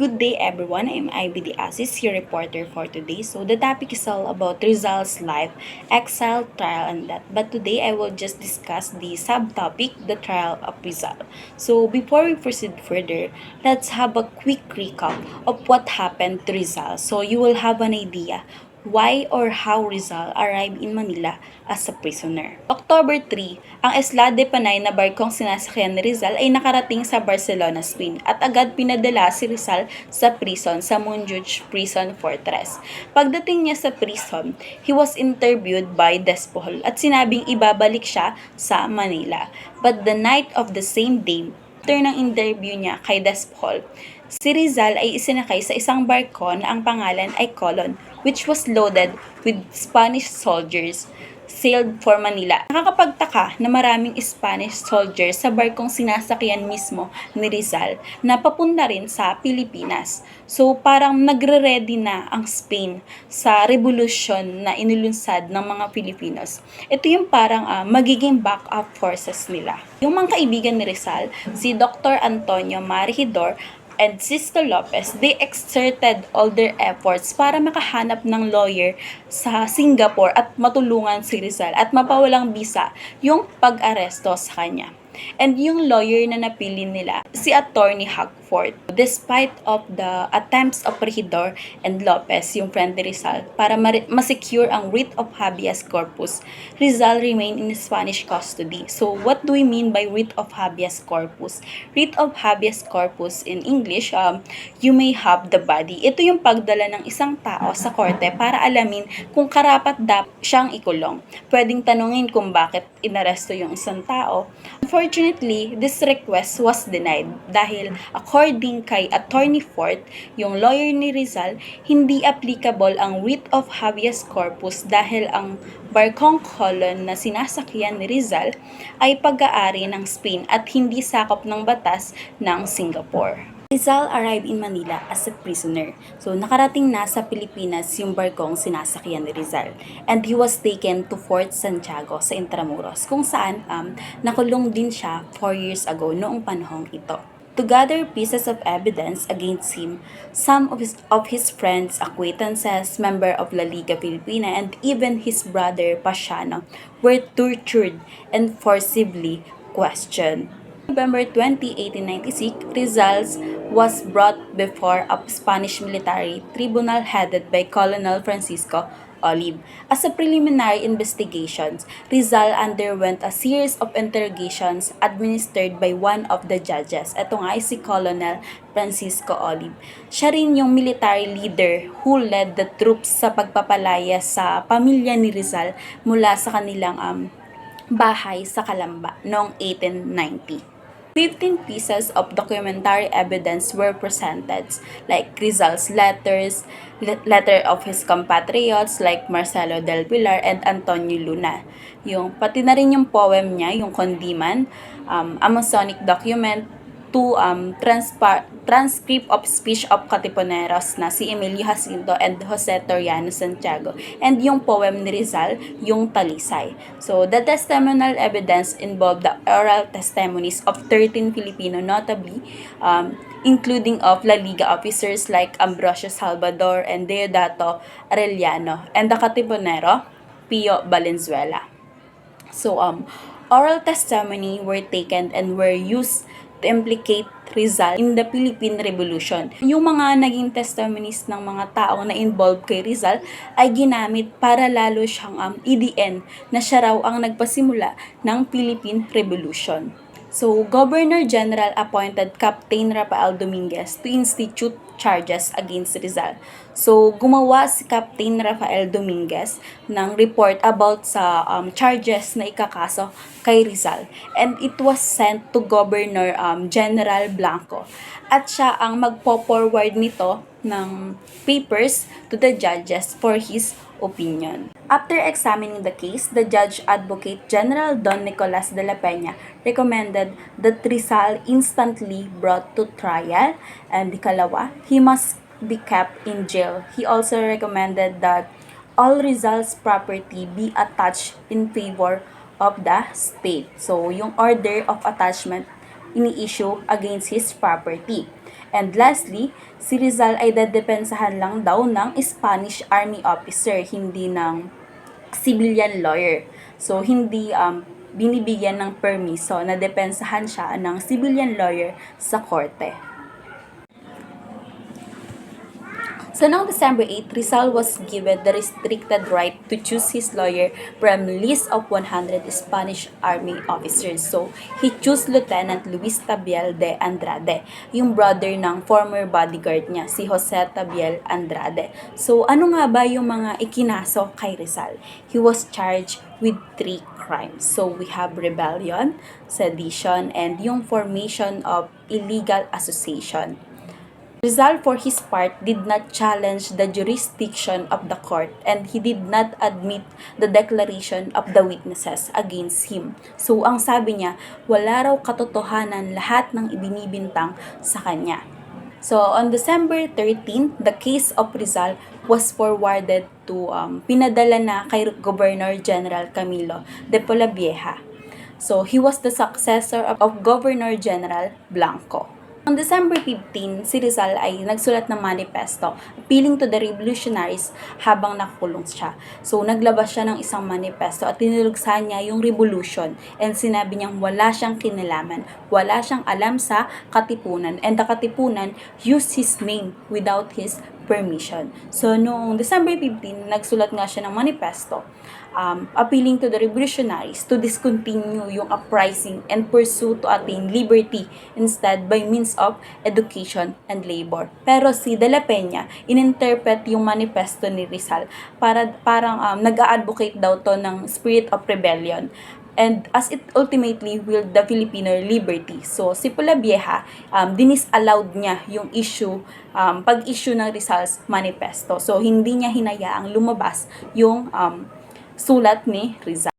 Good day everyone, I'm Ivy De Asis, your reporter for today. So the topic is all about Rizal's life, exile, trial and death. But today I will just discuss the subtopic, the trial of Rizal. So before we proceed further, let's have a quick recap of what happened to Rizal. So you will have an idea why or how Rizal arrived in Manila as a prisoner. October 3, ang Eslade Panay na barkong sinasakyan ni Rizal ay nakarating sa Barcelona, Spain at agad pinadala si Rizal sa prison sa Montjuic Prison Fortress. Pagdating niya sa prison, he was interviewed by Despol at sinabing ibabalik siya sa Manila. But the night of the same day, after ng interview niya kay Despol, si Rizal ay isinakay sa isang barko na ang pangalan ay Colon, which was loaded with Spanish soldiers sailed for Manila. Nakakapagtaka na maraming Spanish soldiers sa barkong sinasakyan mismo ni Rizal na papunta rin sa Pilipinas. So parang nagre-ready na ang Spain sa revolusyon na inulunsad ng mga Pilipinos. Ito yung parang magiging backup forces nila. Yung mga kaibigan ni Rizal, si Dr. Antonio Marigidor and Sisto Lopez, they exerted all their efforts para makahanap ng lawyer sa Singapore at matulungan si Rizal at mapawalang bisa yung pag-aresto sa kanya. And yung lawyer na napili nila, si Attorney Hackford. Despite of the attempts of Regidor and Lopez, yung friend ni Rizal, para ma-secure ang writ of habeas corpus, Rizal remained in Spanish custody. So, what do we mean by writ of habeas corpus? Writ of habeas corpus in English, you may have the body. Ito yung pagdala ng isang tao sa korte para alamin kung karapat dapat siyang ikulong. Pwedeng tanungin kung bakit inaresto yung isang tao. Unfortunately, this request was denied dahil according kay Attorney Fort, yung lawyer ni Rizal, hindi applicable ang writ of habeas corpus dahil ang barkong Colon na sinasakyan ni Rizal ay pag-aari ng Spain at hindi sakop ng batas ng Singapore. Rizal arrived in Manila as a prisoner. So, nakarating na sa Pilipinas yung barkong sinasakyan ni Rizal. And he was taken to Fort Santiago sa Intramuros, kung saan nakulong din siya 4 years ago noong panahong ito. To gather pieces of evidence against him, some of his friends, acquaintances, member of La Liga Filipina, and even his brother Pasiano were tortured and forcibly questioned. November 20, 1896, Rizal was brought before a Spanish military tribunal headed by Colonel Francisco Olive. As a preliminary investigations, Rizal underwent a series of interrogations administered by one of the judges. Ito nga ay si Colonel Francisco Olive. Siya rin yung military leader who led the troops sa pagpapalaya sa pamilya ni Rizal mula sa kanilang bahay sa Calamba noong 1890. 15 pieces of documentary evidence were presented, like Rizal's letters, letter of his compatriots like Marcelo del Pilar and Antonio Luna. Pati na rin yung poem niya, yung Condiman, a Masonic document, to transcript of speech of Katipuneros na si Emilio Jacinto and Jose Toriano Santiago, and yung poem ni Rizal, yung Talisay. So, the testimonial evidence involved the oral testimonies of 13 Filipino, notably, including of La Liga officers like Ambrosio Salvador and Deodato Arellano, and the Katipunero, Pio Valenzuela. So, oral testimony were taken and were used to implicate Rizal in the Philippine Revolution. Yung mga naging testimonies ng mga tao na involved kay Rizal ay ginamit para lalo siyang IDN na siya raw ang nagpasimula ng Philippine Revolution. So, Governor General appointed Captain Rafael Dominguez to institute charges against Rizal. So, gumawa si Captain Rafael Dominguez ng report about sa charges na ikakaso kay Rizal. And it was sent to Governor General Blanco. At siya ang magpo-forward nito ng papers to the judges for his opinion. After examining the case, the Judge Advocate General Don Nicolas de la Peña recommended that Rizal instantly brought to trial, and ikalawa, he must be kept in jail. He also recommended that all Rizal's property be attached in favor of the state. So, yung order of attachment ini-issue against his property. And lastly, si Rizal ay dedepensahan lang daw ng Spanish Army officer, hindi ng civilian lawyer. So, hindi binibigyan ng permiso na depensahan siya ng civilian lawyer sa korte. So noong December 8, Rizal was given the restricted right to choose his lawyer from list of 100 Spanish Army officers. So he chose Lieutenant Luis Tabiel de Andrade, yung brother ng former bodyguard niya, si Jose Tabiel Andrade. So ano nga ba yung mga ikinaso kay Rizal? He was charged with 3 crimes. So we have rebellion, sedition, and yung formation of illegal association. Rizal, for his part, did not challenge the jurisdiction of the court and he did not admit the declaration of the witnesses against him. So, ang sabi niya, wala raw katotohanan lahat ng ibinibintang sa kanya. So, on December 13, the case of Rizal was forwarded to, pinadala na kay Governor General Camilo de Polavieja. So, he was the successor of Governor General Blanco. On December 15, si Rizal ay nagsulat ng manifesto appealing to the revolutionaries habang nakakulong siya. So, naglabas siya ng isang manifesto at tinulugsan niya yung revolution and sinabi niyang wala siyang kinalaman, wala siyang alam sa katipunan and the katipunan used his name without his permission. So, noong December 15, nagsulat nga siya ng manifesto appealing to the revolutionaries to discontinue yung uprising and pursue to attain liberty instead by means of education and labor. Pero si De La Peña, ininterpret yung manifesto ni Rizal parang nag-a-advocate daw to ng spirit of rebellion and as it ultimately willed the Filipino liberty. So, si Polavieja, dinisallowed niya yung issue, pag-issue ng Rizal's manifesto. So, hindi niya hinayaang lumabas yung sulat ni Rizal.